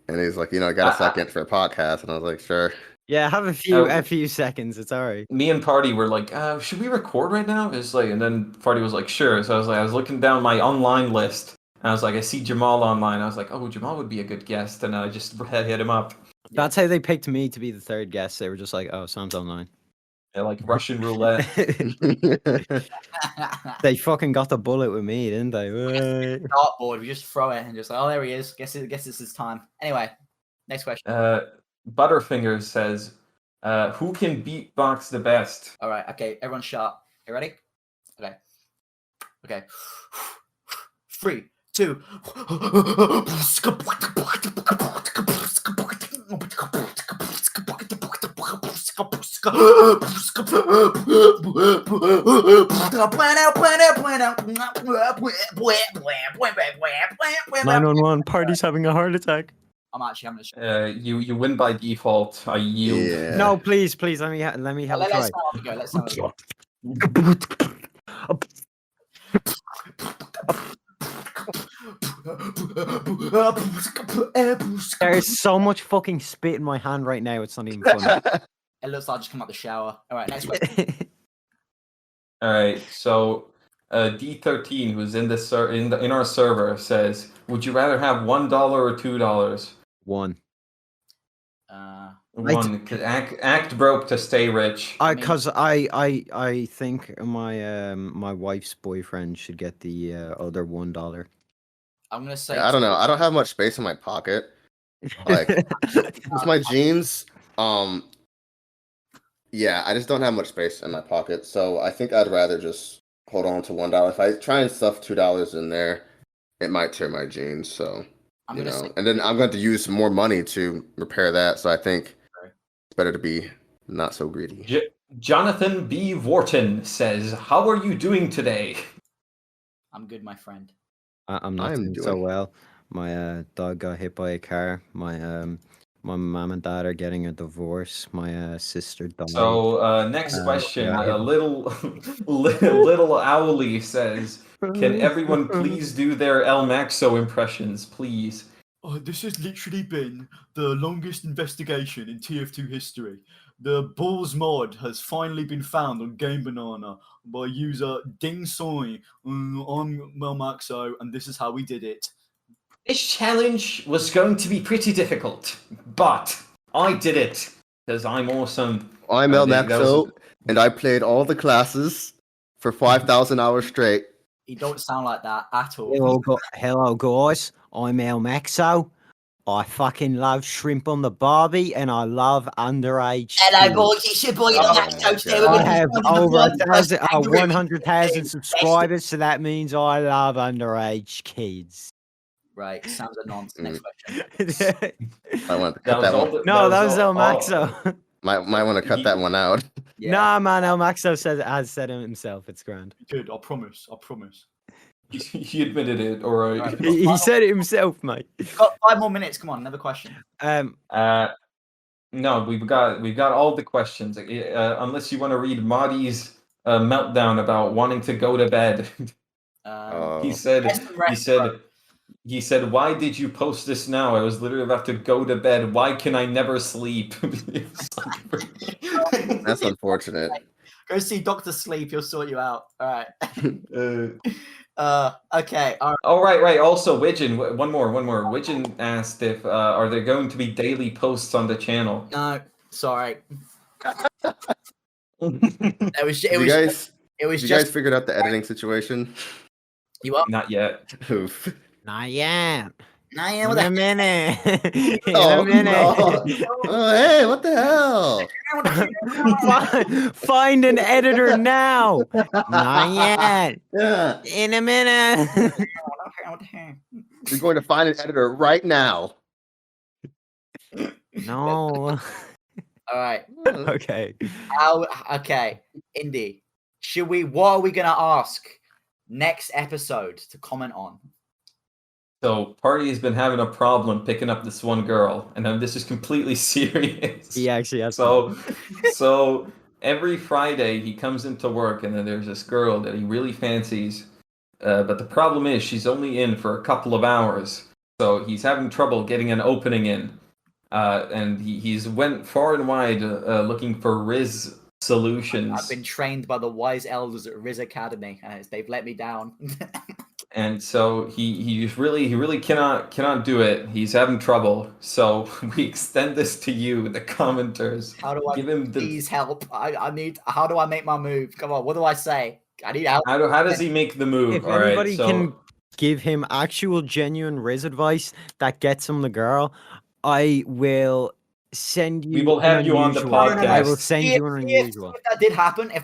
And he's like, "I got a second for a podcast," and I was like, "Sure." Yeah, have a few seconds. It's all right. Me and Party were like, should we record right now? It's like, and then Party was like, sure. So I was looking down my online list, and I was like, I see Jamal online. I was like, oh, Jamal would be a good guest, and I just hit him up. That's how they picked me to be the third guest. They were just like, "Oh, Sam's online." Yeah, like Russian roulette. They fucking got the bullet with me, didn't they? Dartboard. We just throw it and just like, oh, there he is. Guess it's his time. Anyway, next question. Butterfinger says, who can beatbox the best? All right. Okay. Everyone, shut up. You ready? Okay. 3, 2. Party's having a heart attack. I'm actually having a show. You win by default. I yield. Yeah. No, please, let me have a try. Let's have a go. Let's have a go. There's so much fucking spit in my hand right now. It's not even funny. It looks like I just come out the shower. All right, next question. All right, so D13, who's in this in our server, says, "Would you rather have $1 or $2?" One. One. 'Cause act broke to stay rich. Because I think my wife's boyfriend should get the other $1. I'm gonna say. I don't know. I don't have much space in my pocket. Like with my jeans, yeah, I just don't have much space in my pocket. So I think I'd rather just hold on to $1. If I try and stuff $2 in there, it might tear my jeans. So and then I'm going to use more money to repair that. So I think it's better to be not so greedy. Jonathan B. Wharton says, "How are you doing today?" I'm good, my friend. I'm not doing so well. My dog got hit by a car. My mom and dad are getting a divorce. My sister died. So next question, yeah. little Owly says, "Can everyone please do their El Maxo impressions, please?" Oh, this has literally been the longest investigation in TF2 history. The Balls mod has finally been found on Game Banana by user Ding Soy on Melmaxo, and this is how we did it. This challenge was going to be pretty difficult, but I did it because I'm awesome. I'm El Maxo, and I played all the classes for 5,000 hours straight. You don't sound like that at all. Hello guys, I'm El Maxo. I fucking love shrimp on the barbie, and I love underage. Hello, boys. It's your boy, I have over 100,000 subscribers, so that means I love underage kids. Right, sounds a nonsense. Next question. I want to cut that one. No, that was El Maxo. Might want to cut that one out. Yeah. Nah, man, El Maxo has said it himself. It's grand. Good, I promise. He admitted it, all right. He said it himself, mate. Got 5 more minutes. Come on, another question. No, we've got all the questions. Unless you want to read Marty's meltdown about wanting to go to bed. He said, "Why did you post this now? I was literally about to go to bed. Why can I never sleep?" That's unfortunate. Go see Dr. Sleep. He'll sort you out. All right. Okay. All right. Oh, right. Also, Widgeon, one more. Widgeon asked if are there going to be daily posts on the channel? No, sorry. Have you guys just figured out the editing situation? you up. Not yet. Oof. Not yet. Nah, yeah, In what a the minute. In Oh, a minute. no. Oh, hey, what the hell? Find an editor now. Not yet. Yeah. In a minute. You're going to find an editor right now. No. All right. Okay. Okay, Indy. What are we gonna ask next episode to comment on? So, Party has been having a problem picking up this one girl, and this is completely serious. He actually has So every Friday he comes into work, and then there's this girl that he really fancies. But the problem is she's only in for a couple of hours, so he's having trouble getting an opening in. And he's went far and wide looking for Riz solutions. I've been trained by the wise elders at Riz Academy. They've let me down. And so he really cannot do it. He's having trouble. So we extend this to you, the commenters. How do I give him please help? I need. How do I make my move? Come on. What do I say? I need help. How does he make the move? If All right, anybody so can give him actual genuine Riz advice that gets him the girl, I will send you. We will have you on the unusual. I podcast. will send you an unusual. If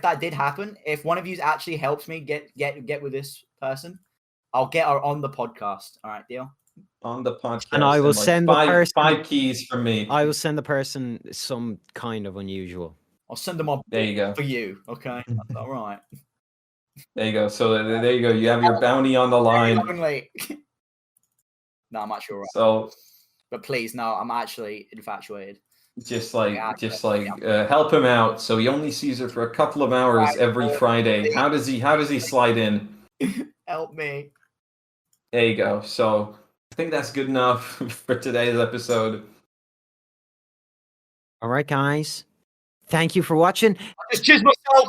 that did happen, if one of you actually helps me get with this person, I'll get her on the podcast. All right, deal. on the podcast, And I will send the person five keys from me. I will send the person some kind of unusual. I'll send them on There you go. for you. Okay, that's all right. There you go. So there you go. You have your bounty on the line. Only. No, I'm actually all right. So But please, no, I'm actually infatuated. just help him out. So he only sees her for a couple of hours every Friday. How does he slide in? Help me. There you go. So I think that's good enough for today's episode. All right, guys. Thank you for watching. I just choose myself.